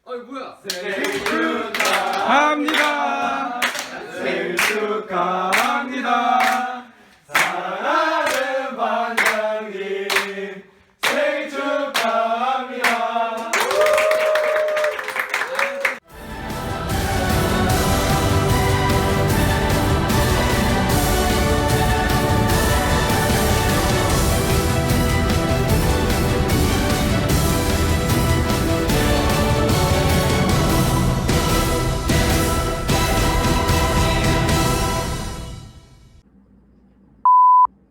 어이 뭐야? 생일 축하합니다. 생일 축하합니다. 사랑하는 반장님 생일 축하합니다.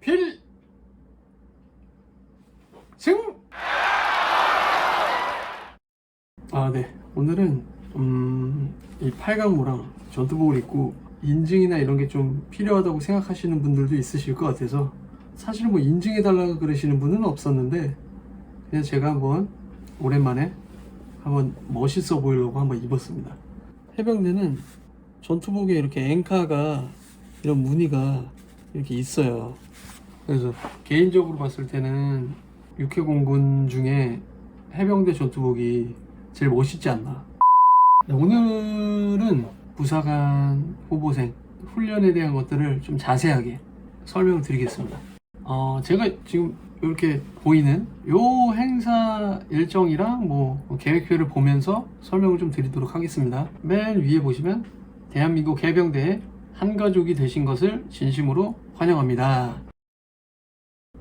필승! 네. 오늘은 이 팔강모랑 전투복을 입고 인증이나 이런 게 좀 필요하다고 생각하시는 분들도 있으실 것 같아서 사실 뭐 인증해달라고 그러시는 분은 없었는데 그냥 제가 한번 오랜만에 한번 멋있어 보이려고 한번 입었습니다. 해병대는 전투복에 이렇게 앵카가 이런 무늬가 이렇게 있어요. 그래서 개인적으로 봤을 때는 육해공군 중에 해병대 전투복이 제일 멋있지 않나. 오늘은 부사관 후보생 훈련에 대한 것들을 좀 자세하게 설명을 드리겠습니다. 제가 지금 이렇게 보이는 요 행사 일정이랑 뭐 계획표를 보면서 설명을 좀 드리도록 하겠습니다. 맨 위에 보시면 대한민국 해병대의 한 가족이 되신 것을 진심으로 환영합니다.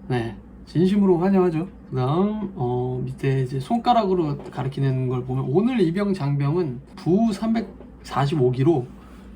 네, 진심으로 환영하죠. 그 다음 밑에 이제 손가락으로 가리키는 걸 보면 오늘 입영 장병은 부 345기로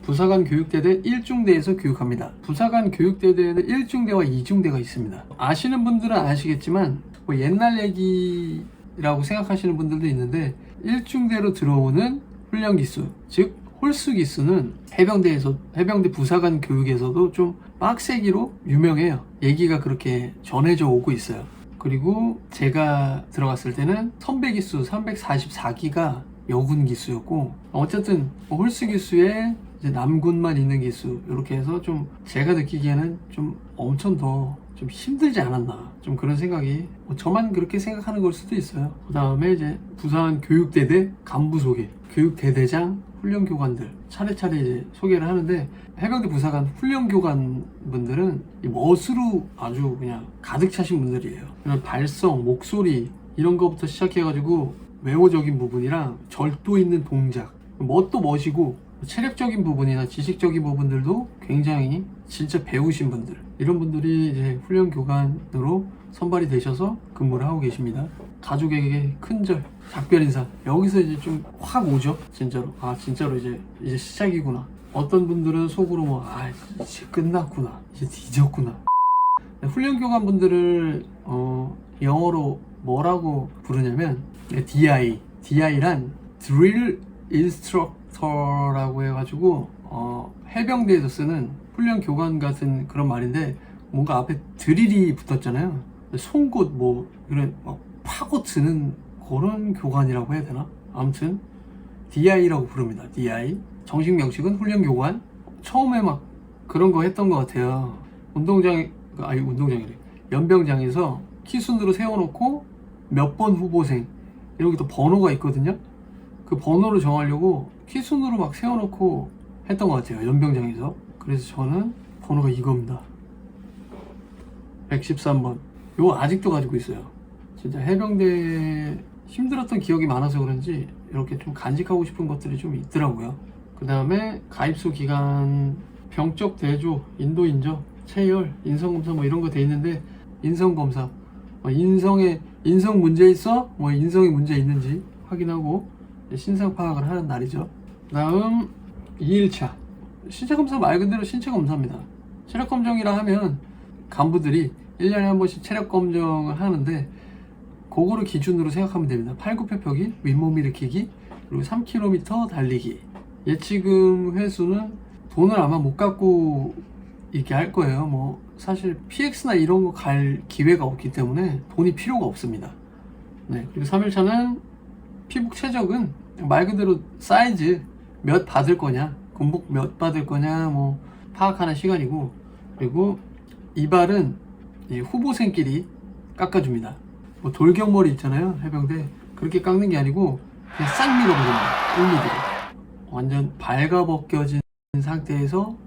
부사관 교육대대 1중대에서 교육합니다. 부사관 교육대대에는 1중대와 2중대가 있습니다. 아시는 분들은 아시겠지만 뭐 옛날 얘기라고 생각하시는 분들도 있는데 1중대로 들어오는 훈련 기수, 즉 홀수 기수는 해병대 부사관 교육에서도 좀 빡세기로 유명해요. 얘기가 그렇게 전해져 오고 있어요. 그리고 제가 들어갔을 때는 선배 기수 344기가 여군 기수였고, 어쨌든 홀수 기수에 이제 남군만 있는 기수, 이렇게 해서 좀 제가 느끼기에는 좀 엄청 더 좀 힘들지 않았나, 좀 그런 생각이, 저만 그렇게 생각하는 걸 수도 있어요. 그 다음에 이제 부사관 교육대대 간부 소개, 교육대대장, 훈련교관들 차례차례 이제 소개를 하는데, 해병대 부사관 훈련교관 분들은 이 멋으로 아주 그냥 가득 차신 분들이에요. 그냥 발성, 목소리 이런 거부터 시작해가지고 외모적인 부분이랑 절도 있는 동작, 멋도 멋이고 체력적인 부분이나 지식적인 부분들도 굉장히 진짜 배우신 분들, 이런 분들이 이제 훈련교관으로 선발이 되셔서 근무를 하고 계십니다. 가족에게 큰절, 작별 인사, 여기서 이제 좀 확 오죠. 진짜로 진짜로 이제 시작이구나. 어떤 분들은 속으로 이제 끝났구나, 이제 뒤졌구나. 훈련교관 분들을 영어로 뭐라고 부르냐면 DI란 Drill Instructor라고 해가지고 해병대에서 쓰는 훈련 교관 같은 그런 말인데, 뭔가 앞에 드릴이 붙었잖아요. 송곳 뭐 이런 파고 드는 그런 교관이라고 해야 되나? 아무튼 DI라고 부릅니다. DI. 정식 명칭은 훈련 교관. 처음에 막 그런 거 했던 것 같아요. 운동장이래. 연병장에서 키순으로 세워놓고 몇 번 후보생, 여기 또 번호가 있거든요. 그 번호를 정하려고 키순으로 막 세워놓고 했던 것 같아요, 연병장에서. 그래서 저는 번호가 이겁니다. 113번. 이거 아직도 가지고 있어요. 진짜 해병대 힘들었던 기억이 많아서 그런지 이렇게 좀 간직하고 싶은 것들이 좀 있더라고요. 그 다음에 가입소 기간, 병적 대조, 인도 인적, 체열, 인성검사 뭐 이런 거 돼 있는데, 인성검사, 인성 문제 있어? 뭐 인성에 문제 있는지 확인하고 신상 파악을 하는 날이죠. 다음 2일차 신체검사, 말 그대로 신체검사입니다. 체력검정이라 하면 간부들이 1년에 한 번씩 체력검정을 하는데, 그거를 기준으로 생각하면 됩니다. 팔굽혀펴기, 윗몸 일으키기, 그리고 3km 달리기. 예치금 회수는 돈을 아마 못 갖고 있게 할 거예요. 뭐 사실 PX나 이런 거 갈 기회가 없기 때문에 돈이 필요가 없습니다. 네, 그리고 3일차는 피복 최적은 말 그대로 사이즈 몇 받을 거냐, 군복 몇 받을 거냐 뭐 파악하는 시간이고, 그리고 이발은 후보생끼리 깎아줍니다. 뭐 돌격머리 있잖아요, 해병대. 그렇게 깎는 게 아니고 그냥 싹 밀어버립니다. 1mm로. 완전 발가벗겨진 상태에서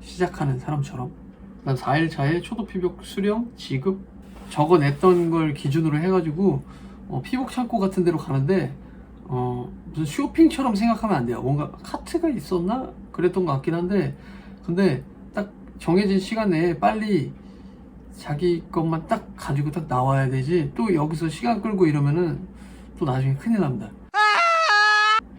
시작하는 사람처럼. 난 4일차에 초도 피복 수령, 지급 적어냈던 걸 기준으로 해가지고 피복 창고 같은 데로 가는데 무슨 쇼핑처럼 생각하면 안 돼요. 뭔가 카트가 있었나? 그랬던 것 같긴 한데, 근데 딱 정해진 시간 내에 빨리 자기 것만 딱 가지고 딱 나와야 되지, 또 여기서 시간 끌고 이러면은 또 나중에 큰일 납니다.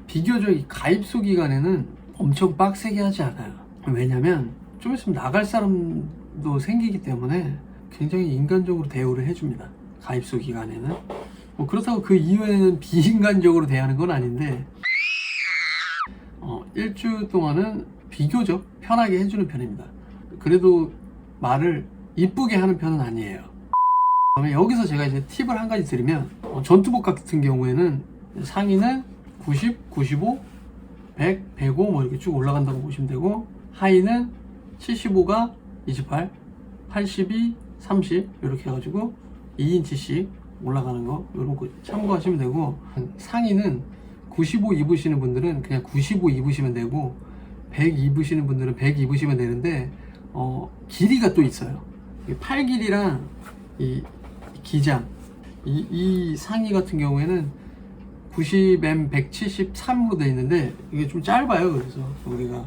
비교적 이 가입소 기간에는 엄청 빡세게 하지 않아요. 왜냐면 좀 있으면 나갈 사람도 생기기 때문에 굉장히 인간적으로 대우를 해줍니다. 가입소 기간에는. 그렇다고 그 이후에는 비인간적으로 대하는 건 아닌데, 일주 동안은 비교적 편하게 해주는 편입니다. 그래도 말을 이쁘게 하는 편은 아니에요. 그다음에 여기서 제가 이제 팁을 한 가지 드리면, 전투복 같은 경우에는 상의는 90, 95, 100, 105 뭐 이렇게 쭉 올라간다고 보시면 되고, 하의는 75가 28, 82, 30 이렇게 해가지고 2인치씩 올라가는 거, 이런 거 참고하시면 되고, 상의는 95 입으시는 분들은 그냥 95 입으시면 되고, 100 입으시는 분들은 100 입으시면 되는데, 길이가 또 있어요. 팔 길이랑 이 기장, 이 상의 같은 경우에는 90M 173으로 되어 있는데 이게 좀 짧아요. 그래서 우리가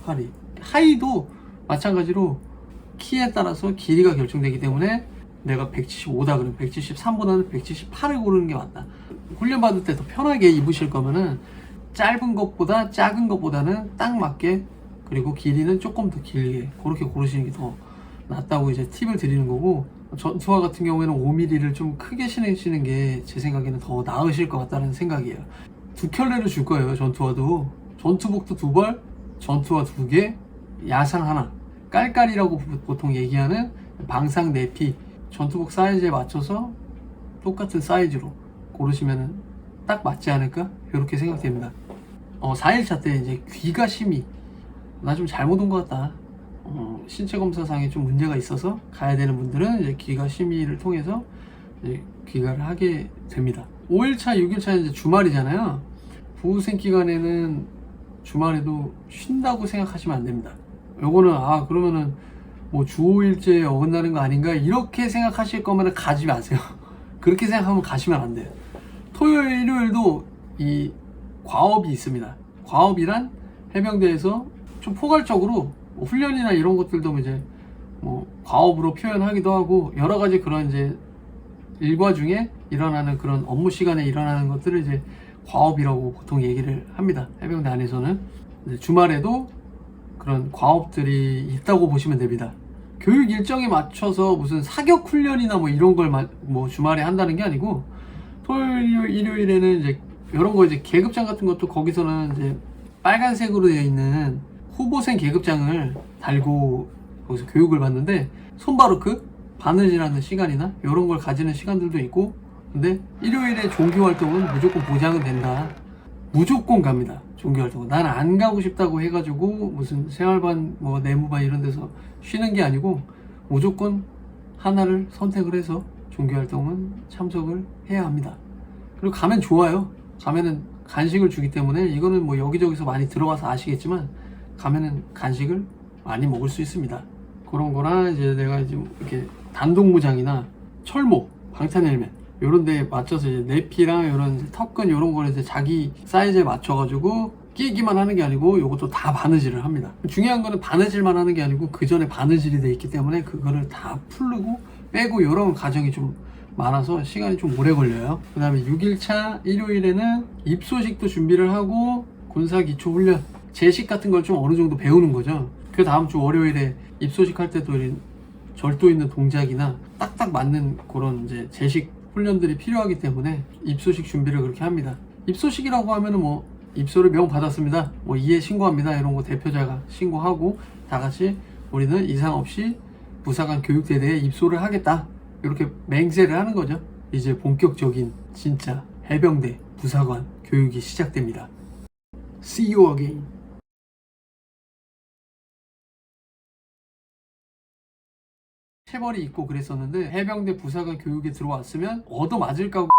팔이, 하의도 마찬가지로 키에 따라서 길이가 결정되기 때문에 내가 175다 그러면 173보다는 178을 고르는 게 맞다. 훈련 받을 때 더 편하게 입으실 거면은 짧은 것보다 작은 것보다는 딱 맞게, 그리고 길이는 조금 더 길게 그렇게 고르시는 게 더 낫다고 이제 팁을 드리는 거고, 전투화 같은 경우에는 5mm를 좀 크게 신으시는 게 제 생각에는 더 나으실 것 같다는 생각이에요. 2켤레를 줄 거예요. 전투화도. 전투복도 2벌, 전투화 2개, 야상 하나. 깔깔이라고 보통 얘기하는 방상 내피, 전투복 사이즈에 맞춰서 똑같은 사이즈로 고르시면 딱 맞지 않을까? 이렇게 생각됩니다. 4일차 때 이제 귀가 심히, 나 좀 잘못 온 것 같다, 신체 검사상에 좀 문제가 있어서 가야 되는 분들은 이제 귀가 심의를 통해서 이제 귀가를 하게 됩니다. 5일차, 6일차는 이제 주말이잖아요. 부후생 기간에는 주말에도 쉰다고 생각하시면 안 됩니다. 요거는 그러면은 뭐 주 5일째 어긋나는 거 아닌가 이렇게 생각하실 거면 가지 마세요. 그렇게 생각하면 가시면 안 돼요. 토요일, 일요일도 이 과업이 있습니다. 과업이란 해병대에서 좀 포괄적으로 훈련이나 이런 것들도 이제 뭐 과업으로 표현하기도 하고, 여러 가지 그런 이제 일과 중에 일어나는 그런 업무 시간에 일어나는 것들을 이제 과업이라고 보통 얘기를 합니다. 해병대 안에서는. 주말에도 그런 과업들이 있다고 보시면 됩니다. 교육 일정에 맞춰서 무슨 사격 훈련이나 뭐 이런 걸 뭐 주말에 한다는 게 아니고, 토요일, 일요일에는 이제 이런 거 이제 계급장 같은 것도 거기서는 이제 빨간색으로 되어 있는 후보생 계급장을 달고 거기서 교육을 받는데, 손바르크, 바느질하는 시간이나 이런 걸 가지는 시간들도 있고, 근데 일요일에 종교활동은 무조건 보장은 된다. 무조건 갑니다. 종교활동은. 난 안 가고 싶다고 해가지고 무슨 생활반 뭐 내무반 이런 데서 쉬는 게 아니고, 무조건 하나를 선택을 해서 종교활동은 참석을 해야 합니다. 그리고 가면 좋아요. 가면은 간식을 주기 때문에, 이거는 뭐 여기저기서 많이 들어가서 아시겠지만 가면은 간식을 많이 먹을 수 있습니다. 그런 거나 이제 내가 이제 이렇게 단독무장이나 철목, 방탄헬멧 요런 데에 맞춰서 이제 내피랑 이런 턱근 이런 거를 이제 자기 사이즈에 맞춰가지고 끼기만 하는 게 아니고, 요것도 다 바느질을 합니다. 중요한 거는 바느질만 하는 게 아니고 그 전에 바느질이 돼 있기 때문에 그거를 다 풀르고 빼고 이런 과정이 좀 많아서 시간이 좀 오래 걸려요. 그 다음에 6일차 일요일에는 입소식도 준비를 하고, 군사기초훈련, 제식 같은 걸 좀 어느 정도 배우는 거죠. 그 다음 주 월요일에 입소식 할 때도 절도 있는 동작이나 딱딱 맞는 그런 이제 제식 훈련들이 필요하기 때문에 입소식 준비를 그렇게 합니다. 입소식이라고 하면은 뭐 입소를 명 받았습니다, 뭐 이해 신고합니다 이런 거 대표자가 신고하고 다 같이 우리는 이상 없이 부사관 교육대대에 입소를 하겠다 이렇게 맹세를 하는 거죠. 이제 본격적인 진짜 해병대 부사관 교육이 시작됩니다. See you again. 체벌이 있고 그랬었는데, 해병대 부사관 교육에 들어왔으면 얻어맞을 각오